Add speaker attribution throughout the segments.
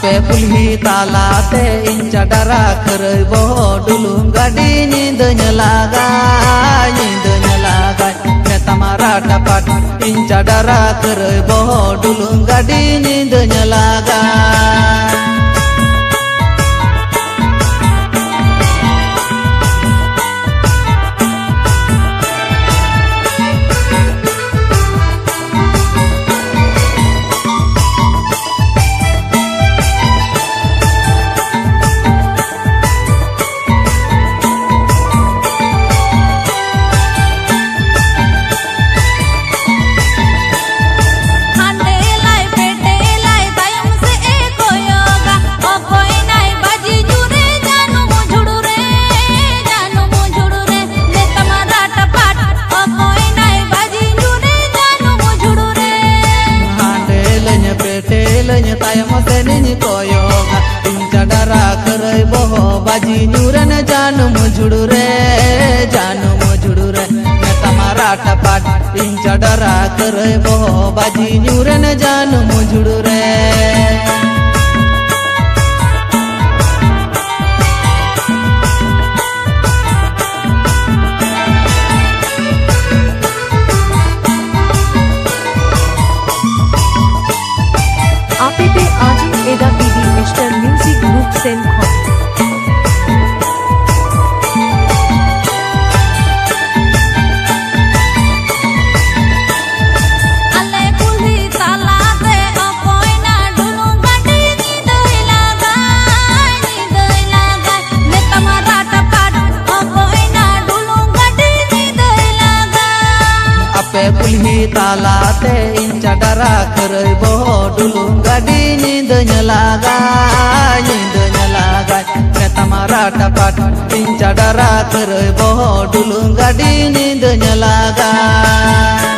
Speaker 1: Ape pulhi talate inca dara kerei boho dulung gadi nyindenya lagai neta marah dapat inca dara kerei boho dulung gadi nyindenya lagai. Tayam senini koyoga inca dara kerei boho baji nyuren janu mujudure neta marah dapat inca dara kerei boho baji nyuren janu mujudure.
Speaker 2: APP Ajin Eda PD Mr. Music Group Semkhon. Ape pulhi talate inca dara kerei boho dulung gadi nyindenya lagai neta marah dapat inca dara kerei boho dulung gadi nyindenya lagai.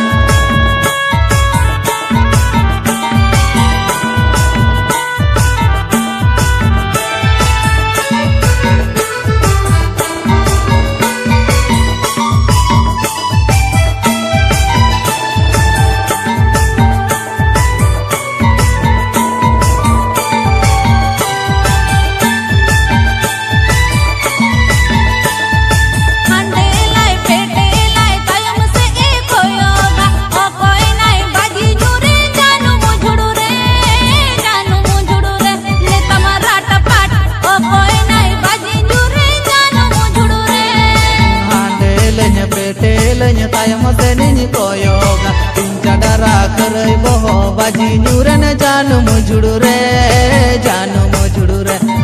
Speaker 2: Tayam senini koyoga inca dara kerei boho baji nyuren janu mujudure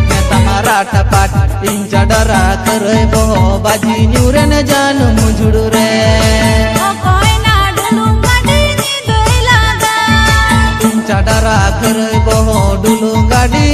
Speaker 2: neta marah dapat inca dara kerei boho baji nyuren janu mujudure. Inca dara kerei boho dulung gadi